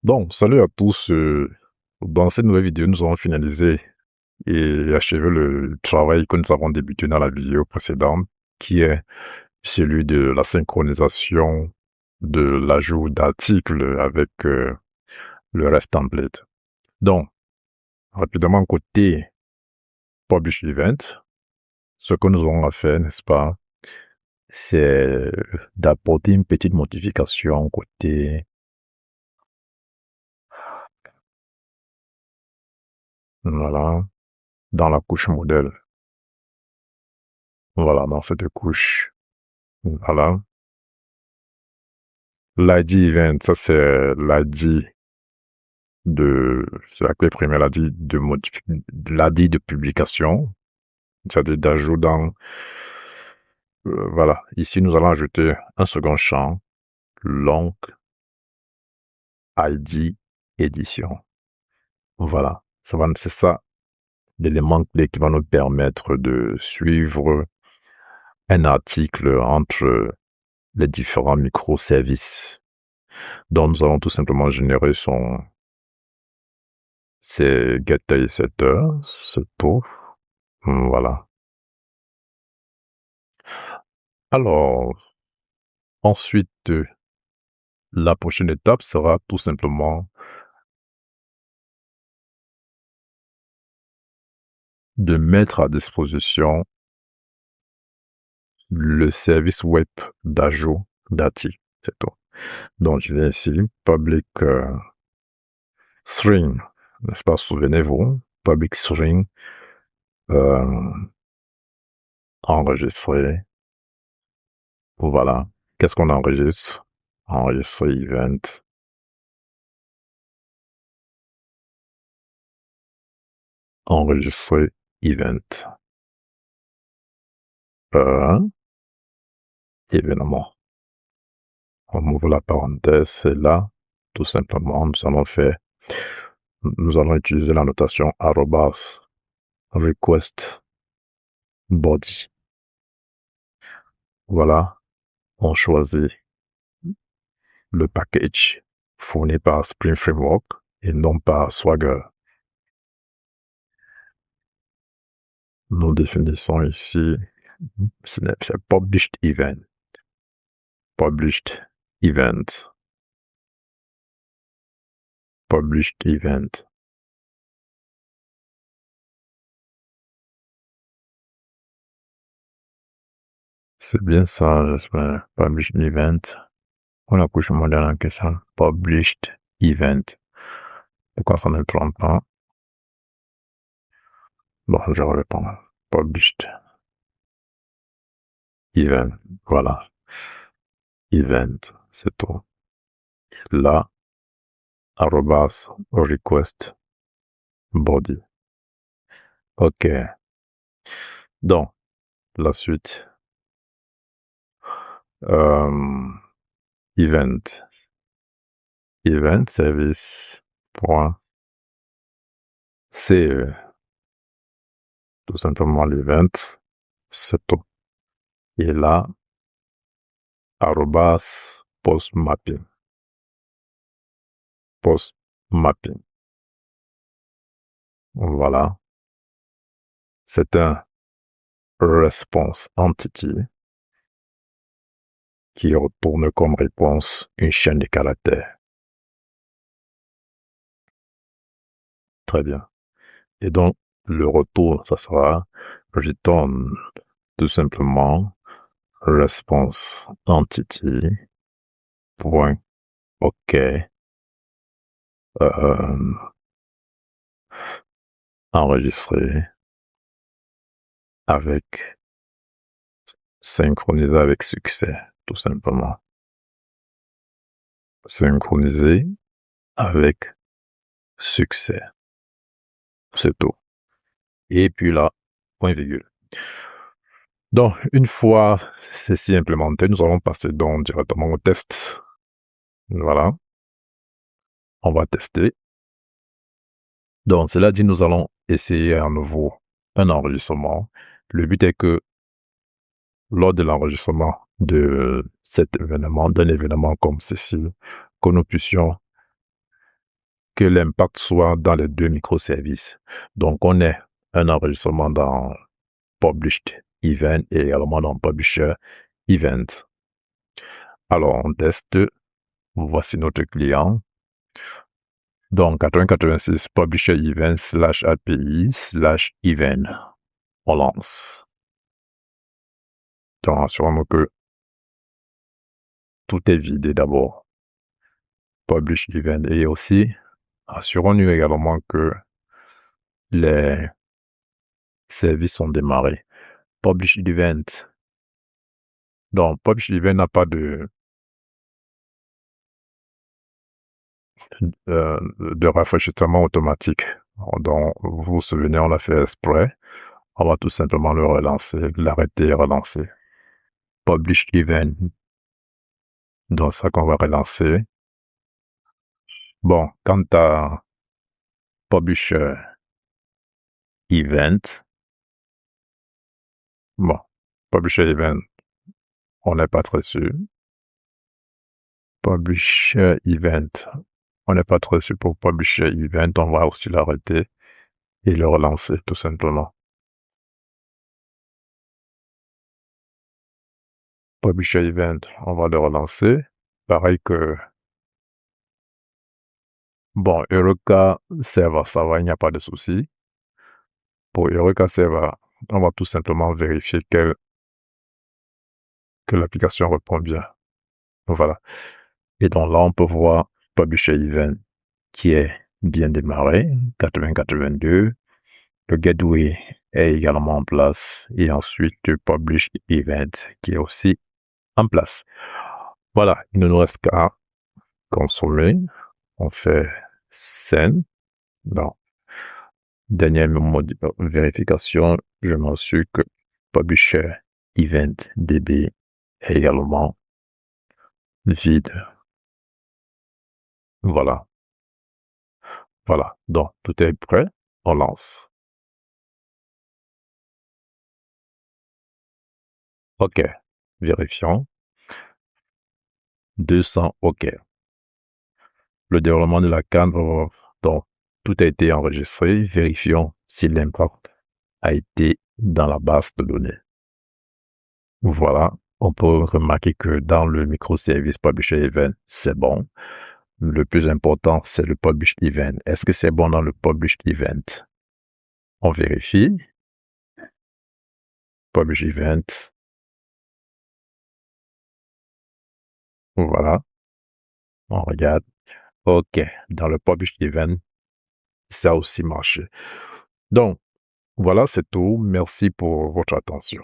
Donc, salut à tous. Dans cette nouvelle vidéo, nous allons finaliser et achever le travail que nous avons débuté dans la vidéo précédente, qui est celui de la synchronisation de l'ajout d'articles avec le REST template. Donc, rapidement, côté Publish Event, ce que nous aurons à faire, n'est-ce pas, c'est d'apporter une petite modification côté, voilà, dans la couche modèle. Voilà, dans cette couche. Voilà. L'ID event, ça c'est l'ID c'est la clé primaire, l'ID de publication, c'est-à-dire d'ajout dans, voilà. Ici, nous allons ajouter un second champ, long ID édition. Voilà. C'est ça l'élément clé qui va nous permettre de suivre un article entre les différents microservices. Donc, nous allons tout simplement générer c'est getDataSetter, c'est tout. Voilà. Alors, ensuite, la prochaine étape sera tout simplement de mettre à disposition le service web d'ajout d'articles. C'est tout. Donc, je viens ici, public string, n'est-ce pas? Souvenez-vous, public string, enregistrer. Voilà. Qu'est-ce qu'on enregistre? Enregistrer event. Enregistrer event. Événement. On ouvre la parenthèse et là, tout simplement, nous allons utiliser la notation @request body. Voilà, on choisit le package fourni par Spring Framework et non par Swagger. Nous définissons ici, c'est published event. Published event. Published event. C'est bien ça, j'espère. Published event. On a couché modèle en question. Published event. Pourquoi ça ne plante pas? Bon, je réponds. Published event. Voilà. Event. C'est tout. Et là, @request body. OK. Donc, la suite. Event. Event service. .ce. Tout simplement l'event. C'est tout. Et là, @postmapping. Postmapping. Voilà. C'est un response entity qui retourne comme réponse une chaîne de caractères. Très bien. Et donc, le retour, ça sera return tout simplement response entity point OK enregistré avec synchronisé avec succès, tout simplement. Synchronisé avec succès. C'est tout. Et puis là, point virgule. Donc, une fois ceci implémenté, nous allons passer donc directement au test. Voilà. On va tester. Donc, cela dit, nous allons essayer à nouveau un enregistrement. Le but est que lors de l'enregistrement de cet événement, d'un événement comme ceci, que nous puissions que l'impact soit dans les deux microservices. Donc, on a un enregistrement dans Published Event et également dans Publisher Event. Alors, on teste. Voici notre client. Donc, 8086 Publisher Event /API/event. On lance. Donc, assurons-nous que tout est vidé d'abord. Publish Event et aussi, assurons-nous également que les services sont démarrés. Publish Event. Donc, Publish Event n'a pas de rafraîchissement automatique. Donc, vous vous souvenez, on l'a fait exprès. On va tout simplement le relancer, l'arrêter et relancer. Publish Event. Donc, ça qu'on va relancer. Bon, quant à Publisher Event, bon, Publisher Event, on n'est pas très sûr. Publisher Event, on n'est pas très sûr pour Publisher Event, on va aussi l'arrêter et le relancer tout simplement. Publisher Event, on va le relancer. Pareil que, bon, Eureka Server, ça va, il n'y a pas de souci. Pour Eureka Server, on va tout simplement vérifier que l'application répond bien. Voilà. Et donc là, on peut voir Publisher Event qui est bien démarré, 8082. Le gateway est également en place. Et ensuite, le Publish Event qui est aussi en place. Voilà, il ne nous reste qu'à consommer. On fait send. Bon. Dernière vérification, je m'assure que Publisher Event DB est également vide. Voilà. Voilà. Donc, tout est prêt. On lance. OK. Vérifions. 200 OK. Le déroulement de la cadre, donc, tout a été enregistré. Vérifions si l'impact a été dans la base de données. Voilà. On peut remarquer que dans le microservice Publisher Event, c'est bon. Le plus important, c'est le Publish Event. Est-ce que c'est bon dans le Publish Event? On vérifie. Publish Event. Voilà. On regarde. OK. Dans le Publish Event, ça a aussi marché. Donc, voilà, c'est tout. Merci pour votre attention.